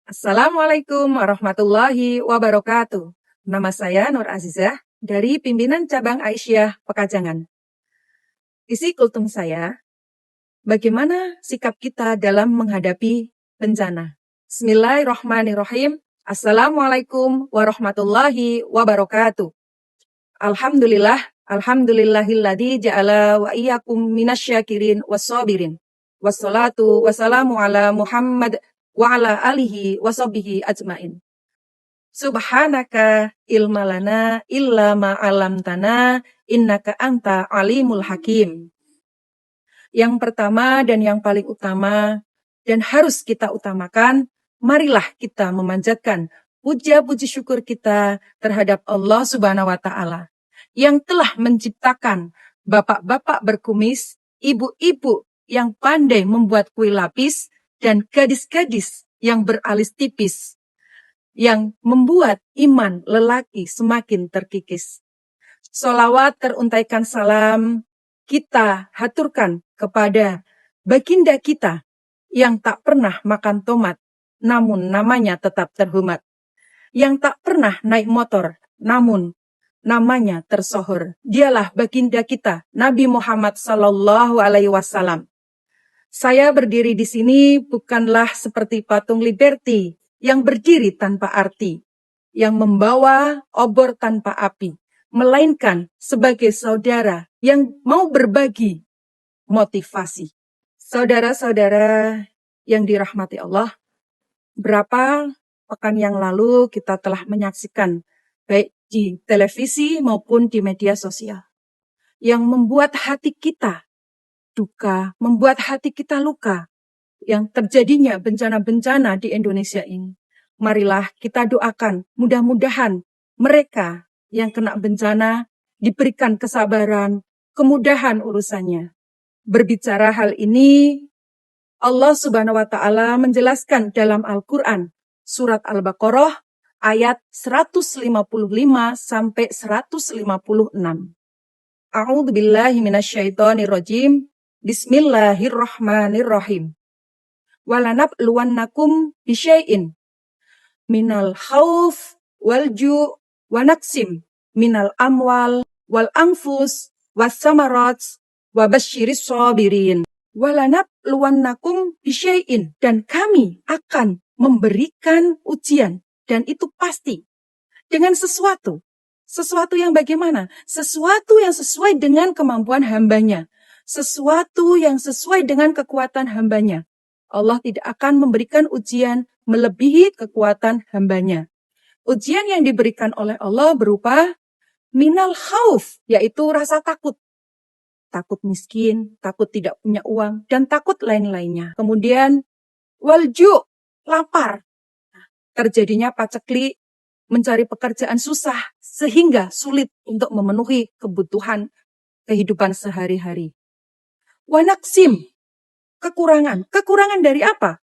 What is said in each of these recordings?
Assalamualaikum warahmatullahi wabarakatuh. Nama saya Nur Azizah dari Pimpinan Cabang Aisyah Pekajangan. Isi kultum saya, bagaimana sikap kita dalam menghadapi bencana? Bismillahirrahmanirrahim. Assalamualaikum warahmatullahi wabarakatuh. Alhamdulillahilladzi ja'ala wa iyyakum minasyakirin wassabirin. Wassalatu wassalamu ala Muhammad wa ala alihi wa sahbihi ajmain. Subhanaka ilma lana illa ma 'allamtana innaka anta alimul hakim. Yang pertama dan yang paling utama dan harus kita utamakan, marilah kita memanjatkan puja-puji syukur kita terhadap Allah Subhanahu wa taala yang telah menciptakan bapak-bapak berkumis, ibu-ibu yang pandai membuat kue lapis, dan gadis-gadis yang beralis tipis, yang membuat iman lelaki semakin terkikis. Sholawat teruntaikan salam kita haturkan kepada baginda kita yang tak pernah makan tomat, namun namanya tetap terhormat. Yang tak pernah naik motor, namun namanya tersohor. Dialah baginda kita, Nabi Muhammad Sallallahu Alaihi Wasallam. Saya berdiri di sini bukanlah seperti patung Liberty yang berdiri tanpa arti, yang membawa obor tanpa api, melainkan sebagai saudara yang mau berbagi motivasi. Saudara-saudara yang dirahmati Allah, berapa pekan yang lalu kita telah menyaksikan baik di televisi maupun di media sosial yang membuat hati kita duka, membuat hati kita luka yang terjadinya bencana-bencana di Indonesia ini. Marilah kita doakan, mudah-mudahan mereka yang kena bencana diberikan kesabaran, kemudahan urusannya. Berbicara hal ini, Allah Subhanahu wa taala menjelaskan dalam Al-Qur'an surat Al-Baqarah ayat 155 sampai 156. A'udzubillahi minasyaitonirrajim. Bismillahirrahmanirrahim. Walanabluwannakum bisyai'in minal khauf wal ju' wa naqsim minal amwal wal anfus was samarat wa basyiris sabirin. Walanabluwannakum bisyai'in, dan kami akan memberikan ujian, dan itu pasti dengan sesuatu yang bagaimana? Sesuatu yang sesuai dengan kemampuan hambanya. Sesuatu yang sesuai dengan kekuatan hambanya. Allah tidak akan memberikan ujian melebihi kekuatan hambanya. Ujian yang diberikan oleh Allah berupa minal khauf, yaitu rasa takut. Takut miskin, takut tidak punya uang, dan takut lain-lainnya. Kemudian walju, lapar. Terjadinya paceklik, mencari pekerjaan susah, sehingga sulit untuk memenuhi kebutuhan kehidupan sehari-hari. Wanaksim, kekurangan. Kekurangan dari apa?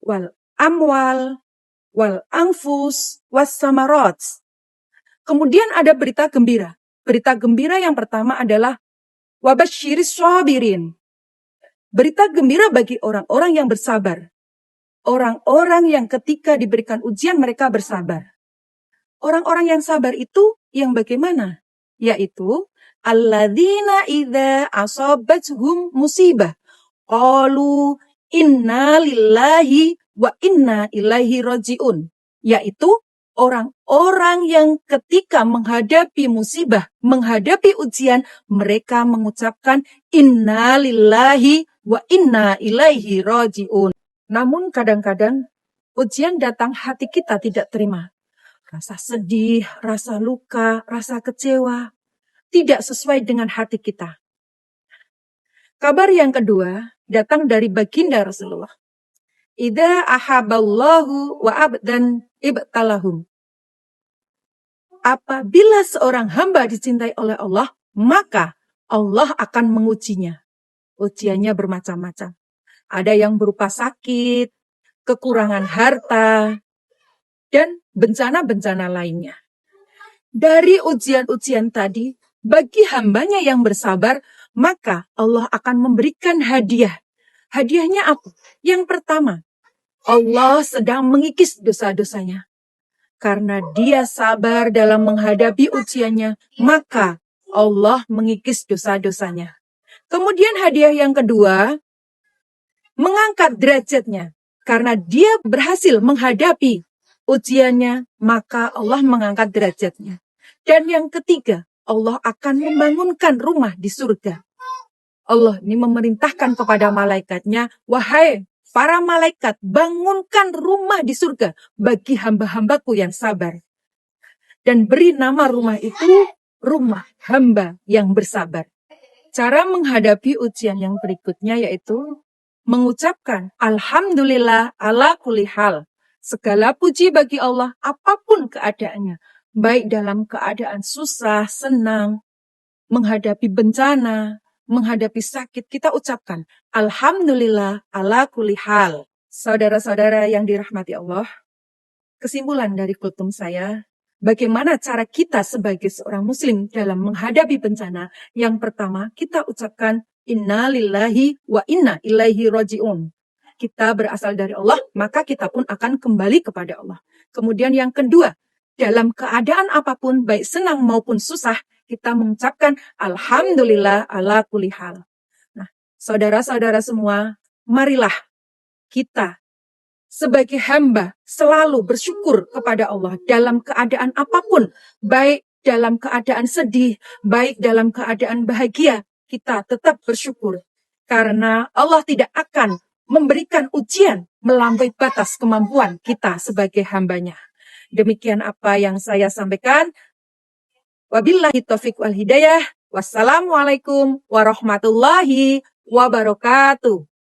Wal amwal, wal anfus, was samarat. Kemudian ada berita gembira. Berita gembira yang pertama adalah wabasyiris sabirin. Berita gembira bagi orang-orang yang bersabar. Orang-orang yang ketika diberikan ujian mereka bersabar. Orang-orang yang sabar itu yang bagaimana? Yaitu alladzina idza asabathum musibah qalu inna lillahi wa inna ilaihi rajiun, yaitu orang-orang yang ketika menghadapi musibah, menghadapi ujian, mereka mengucapkan inna lillahi wa inna ilaihi rajiun. Namun kadang-kadang ujian datang, hati kita tidak terima. Rasa sedih, rasa luka, rasa kecewa tidak sesuai dengan hati kita. Kabar yang kedua datang dari baginda Rasulullah. Idza ahaballahu wa abdan ibtalahum. Apabila seorang hamba dicintai oleh Allah, maka Allah akan mengujinya. Ujiannya bermacam-macam. Ada yang berupa sakit, kekurangan harta, dan bencana-bencana lainnya. Dari ujian-ujian tadi, bagi hambanya yang bersabar, maka Allah akan memberikan hadiah. Hadiahnya apa? Yang pertama, Allah sedang mengikis dosa-dosanya. Karena dia sabar dalam menghadapi ujiannya, maka Allah mengikis dosa-dosanya. Kemudian hadiah yang kedua, mengangkat derajatnya. Karena dia berhasil menghadapi ujiannya, maka Allah mengangkat derajatnya. Dan yang ketiga, Allah akan membangunkan rumah di surga. Allah ini memerintahkan kepada malaikatnya, wahai para malaikat, bangunkan rumah di surga bagi hamba-hambaku yang sabar. Dan beri nama rumah itu rumah hamba yang bersabar. Cara menghadapi ujian yang berikutnya yaitu mengucapkan Alhamdulillah ala kulli hal. Segala puji bagi Allah apapun keadaannya. Baik dalam keadaan susah, senang, menghadapi bencana, menghadapi sakit, kita ucapkan Alhamdulillah ala kulli hal. Saudara-saudara yang dirahmati Allah, kesimpulan dari kultum saya, bagaimana cara kita sebagai seorang muslim dalam menghadapi bencana? Yang pertama, kita ucapkan Inna lillahi wa inna ilaihi roji'un. Kita berasal dari Allah, maka kita pun akan kembali kepada Allah. Kemudian yang kedua, dalam keadaan apapun, baik senang maupun susah, kita mengucapkan Alhamdulillah ala kulli hal. Nah, saudara-saudara semua, marilah kita sebagai hamba selalu bersyukur kepada Allah dalam keadaan apapun, baik dalam keadaan sedih, baik dalam keadaan bahagia, kita tetap bersyukur. Karena Allah tidak akan memberikan ujian melampaui batas kemampuan kita sebagai hambanya. Demikian apa yang saya sampaikan. Wabillahi taufiq wal hidayah. Wassalamualaikum warahmatullahi wabarakatuh.